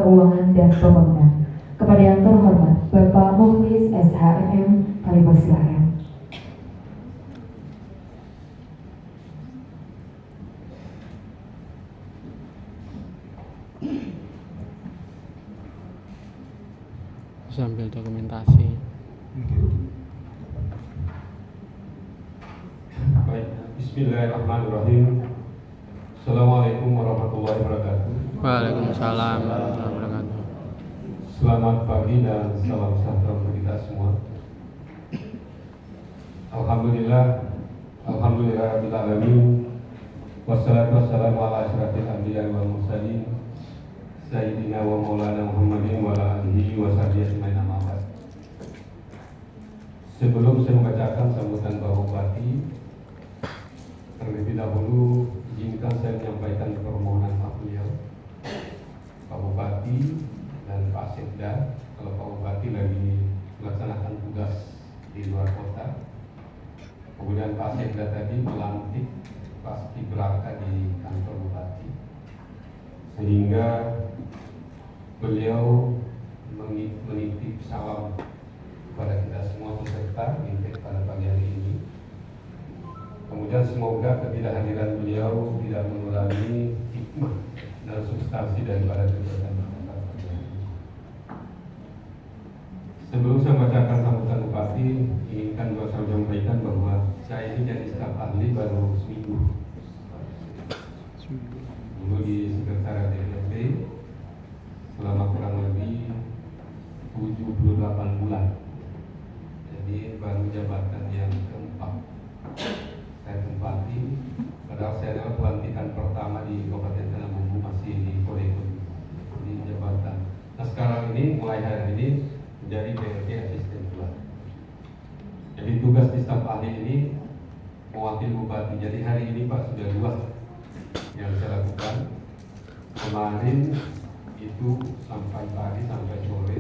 Keuangan dan Pembangunan. Kepada yang terhormat Bapak Mukhlis SHMM, kami persilakan. Sambil dokumentasi. Baik, bismillahirrahmanirrahim. Assalamualaikum warahmatullahi wabarakatuh. Waalaikumsalam warahmatullahi wabarakatuh. Selamat pagi dan salam sejahtera untuk kita semua. Alhamdulillah alamin. Wassalatu wassalamu ala asyrafil anbiya'i wal mursalin sayyidina wa maulana Muhammadin wa ala alihi wa sahbihi ajmain, amma ba'd. Sebelum saya membacakan sambutan Bapak Bupati, terlebih dahulu izinkan saya menyampaikan permohonan maaf beliau, Pak Bupati dan Pak Sekda. Kalau Pak Bupati lagi melaksanakan tugas di luar kota, kemudian Pak Sekda tadi melantik paskibraka di kantor Bupati, sehingga beliau menitip salam kepada kita semua peserta Bintek pada pagi hari ini. Kemudian semoga ketidakhadiran beliau tidak mengurangi hikmah dan substansi daripada kegiatan kita pagi hari ini. Sebelum saya bacakan sambutan Bupati, inginkan juga saya sampaikan bahwa saya ini jadi staf ahli baru seminggu. Dulu di Sekretariat DPRD selama kurang lebih 78 bulan. Jadi baru jabatan yang keempat saya tempati, padahal saya adalah pelantikan pertama di Kabupaten Tanah Bumbu, masih di Kodeko di jabatan. Nah sekarang ini mulai hari ini menjadi PLT asisten pula. Jadi tugas di staf ahli ini mewakili Bupati. Jadi hari ini Pak sudah 2 yang saya lakukan. Kemarin itu sampai pagi sampai sore,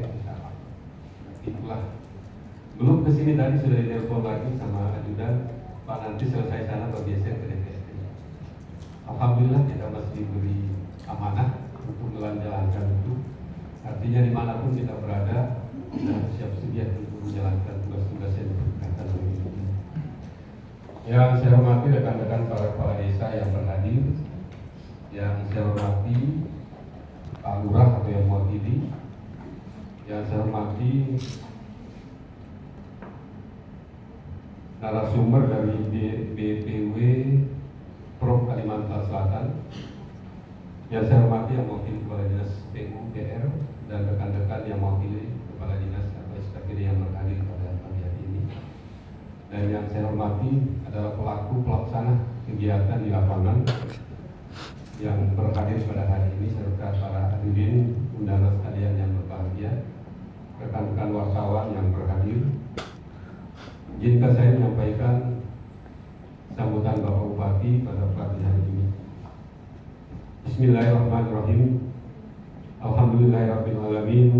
itulah. Belum kesini tadi sudah ditelepon lagi sama ajudan, Pak nanti selesai sana atau biasa ke DPRD. Alhamdulillah kita masih diberi amanah untuk menjalankan itu. Artinya dimanapun kita berada, kita siap sedia untuk menjalankan tugas-tugas yang diberikan oleh ini. Yang saya hormati rekan-rekan para kepala desa yang berhadir, yang saya hormati Pak Lurah atau yang mewakili, yang saya hormati narasumber dari BPW Prof Kalimantan Selatan, yang saya hormati yang mewakili Kepala Dinas PUPR dan rekan-rekan yang mewakili Kepala Dinas atau SKPD yang berhadir pada pagi hari ini, dan yang saya hormati adalah pelaku pelaksana kegiatan di lapangan yang berhadir pada hari ini serta para hadirin undangan sekalian yang berbahagia, rekan-rekan wartawan yang berhadir. Izinkan saya menyampaikan sambutan Bapak Bupati pada pagi hari ini. Bismillahirrahmanirrahim. Alhamdulillahirabbil alamin.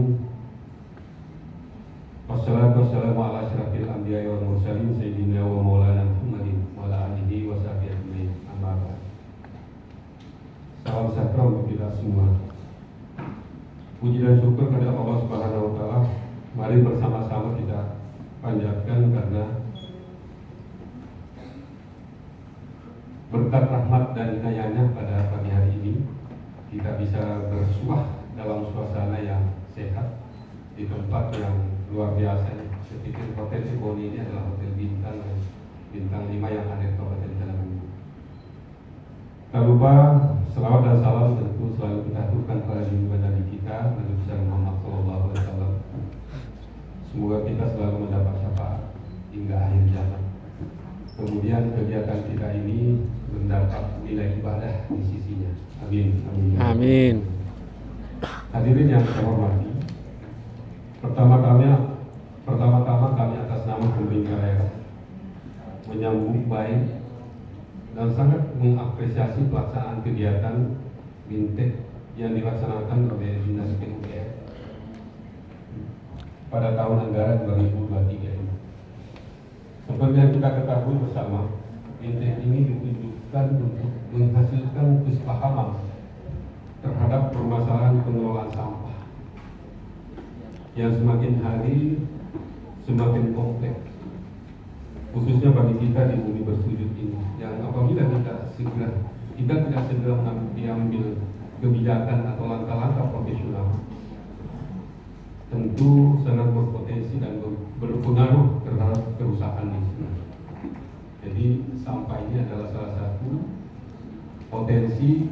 Wassalatu wassalamu ala asyrafil anbiya'i wal mursalin sayyidina wa maulana Muhammadin wa ala alihi wa sahbihi ajmain, amma ba'd. Salam sejahtera untuk kita semua. Puji dan syukur kepada Allah Subhanahu wa taala. Mari bersama-sama kita panjatkan karena berkat rahmat dan inayahnya pada pagi hari ini kita bisa bersuah dalam suasana yang sehat di tempat yang luar biasa. Saya pikir Hotel Ciboni ini adalah hotel bintang 5 yang ada di Kabupaten Tanah Bumbu. Tak lupa selawat dan salam tentu selalu kita aturkan pada junjungan Nabi kita Nabi besar Muhammad SAW. Semoga kita selalu mendapat syafaat hingga akhir zaman. Kemudian kegiatan kita ini mendapat nilai ibadah di sisinya. Amin. Amin. Amin. Hadirin yang saya hormati, pertama-tama kami atas nama pemerintah daerah menyambut baik dan sangat mengapresiasi pelaksanaan kegiatan Bintek yang dilaksanakan oleh Dinas PUPR pada tahun anggaran 2023 ini. Seperti yang kita ketahui bersama, Bintek ini ditujukan untuk menghasilkan kesepahaman terhadap permasalahan pengelolaan sampah yang semakin hari semakin kompleks, khususnya bagi kita di bumi bersujud ini, yang apabila kita tidak segera diambil kebijakan atau langkah-langkah profesional, tentu sangat berpotensi dan berpengaruh terhadap kerusakan lingkungan. Jadi sampah ini adalah salah satu potensi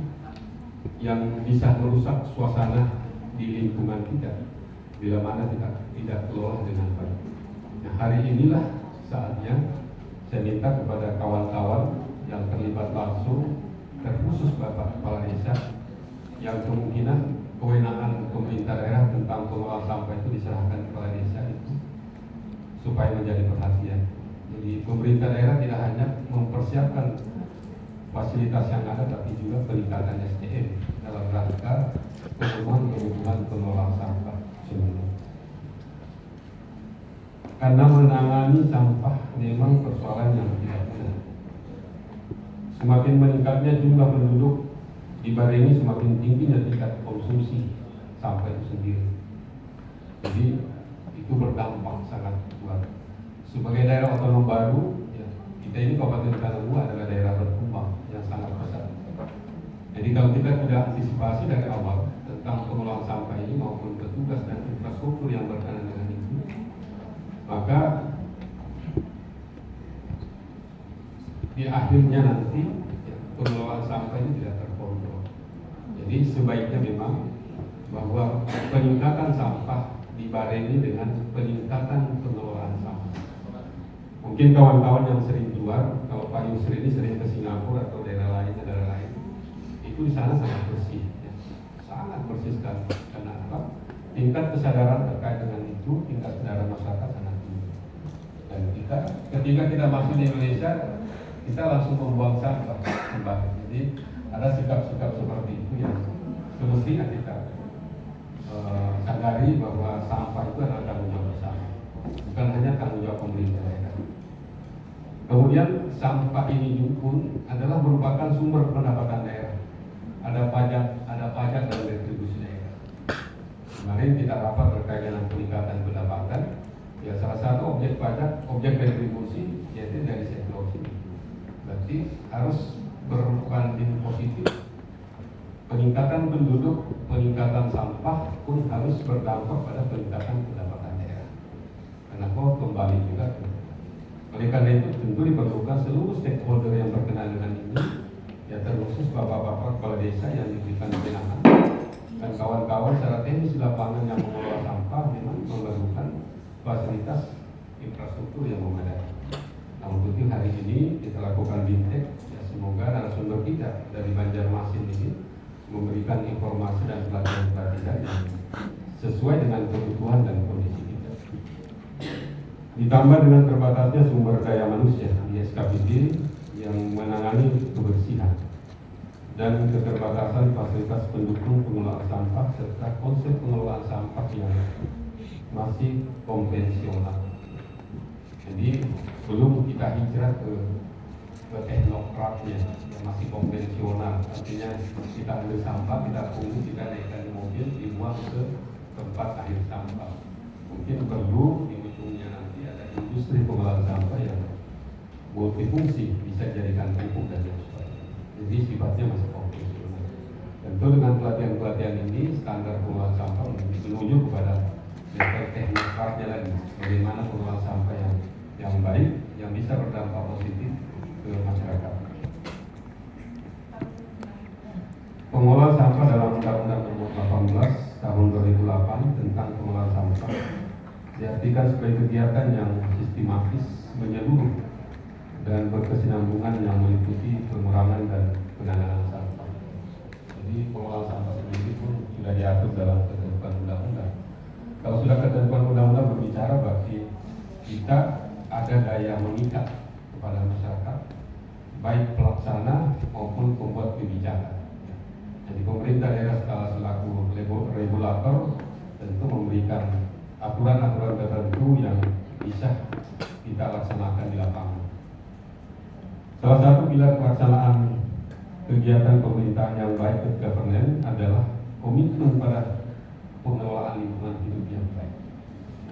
yang bisa merusak suasana di lingkungan kita bila mana tidak kelola dengan baik. Nah, hari inilah saatnya saya minta kepada kawan-kawan yang terlibat langsung, terkhusus Bapak Kepala Desa, yang kemungkinan kewenangan pemerintah daerah tentang pengelolaan sampah itu diserahkan kepada desa itu, supaya menjadi perhatian. Jadi pemerintah daerah tidak hanya mempersiapkan fasilitas yang ada, tapi juga peningkatan SDM dalam rangka kebutuhan pengelolaan sampah seluruh. Karena menangani sampah memang persoalan yang tidak mudah. Semakin meningkatnya jumlah penduduk, dibarengi semakin tingginya tingkat konsumsi sampah itu sendiri. Jadi itu berdampak sangat kuat. Sebagai daerah otonom baru, ya, kita ini Kabupaten Kanabu adalah daerah berkembang yang sangat besar. Jadi kalau kita tidak antisipasi dari awal tentang pengelolaan sampah ini maupun petugas dan infrastruktur yang berkenaan dengan itu, maka di akhirnya nanti ya, pengelolaan sampah ini tidak terkontrol. Jadi sebaiknya memang bahwa peningkatan sampah dibarengi dengan peningkatan pengelolaan sampah. Mungkin kawan-kawan yang sering keluar, kalau Pak Yusri ini sering ke Singapura atau daerah lain, itu di sana sangat bersih, ya. Sangat bersih sekali. Karena apa? Tingkat kesadaran terkait dengan itu, tingkat kesadaran masyarakat sangat tinggi. Dan ketika kita masuk di Indonesia, kita langsung membuang sampah kembali. Jadi ada sikap-sikap seperti itu yang semestinya kita sadari bahwa sampah itu adalah tanggung jawab bersama, bukan hanya tanggung jawab pemerintah daerah. Kemudian sampah ini pun adalah merupakan sumber pendapatan daerah. Ada pajak dan retribusi daerah. Kemarin kita rapat terkait dengan peningkatan pendapatan. Ya, salah satu objek pajak, objek retribusi yaitu dari sektor sini. Berarti harus berbanding positif. Peningkatan penduduk, peningkatan sampah pun harus berdampak pada peningkatan pendapatan daerah. Karena kembali juga. Oleh karena itu tentu diperlukan seluruh stakeholder yang berkenaan dengan ini, ya terkhusus bapak-bapak kepala desa yang diberikan kewenangan dan kawan-kawan secara teknis di lapangan yang mengelola sampah memang memerlukan fasilitas infrastruktur yang memadai. Nah, untuk itu hari ini kita lakukan BIMTEK, ya semoga narasumber kita dari Banjarmasin ini memberikan informasi dan pelatihan-pelatihan yang sesuai dengan kebutuhan dan kondisi kita. Ditambah dengan terbatasnya sumber daya manusia di SKPD yang menangani kebersihan dan keterbatasan fasilitas pendukung pengelolaan sampah serta konsep pengelolaan sampah yang masih konvensional. Jadi belum kita hijrah ke teknokratnya yang masih konvensional, artinya kita ambil sampah, kita pungut, kita naikkan mobil, dibuang ke tempat akhir sampah. Mungkin perlu di ujungnya nanti ada industri pengelolaan sampah yang multifungsi, bisa dijadikan pupuk dan lain sebagainya. Jadi sifatnya masih konvensional. Tentu dengan pelatihan-pelatihan ini standar pengelolaan sampah menuju kepada level teknokratnya lagi, bagaimana pengelolaan sampah yang baik, yang bisa berdampak positif ke masyarakat. Pengelolaan sampah dalam Undang-Undang Nomor 18 Tahun 2008 tentang pengelolaan sampah diartikan sebagai kegiatan yang sistematis, menyeluruh, dan berkesinambungan yang meliputi pengurangan dan penanganan sampah. Jadi pengelolaan sampah sendiri pun sudah diatur dalam ketentuan undang-undang. Kalau sudah ketentuan undang-undang berbicara, berarti kita ada daya mengikat kepada masyarakat, baik pelaksana maupun pembuat kebijakan. Jadi pemerintah daerah selaku regulator tentu memberikan aturan-aturan tertentu yang bisa kita laksanakan di lapangan. Salah satu pilar pelaksanaan kegiatan pemerintahan yang baik, good governance, adalah komitmen pada pengelolaan lingkungan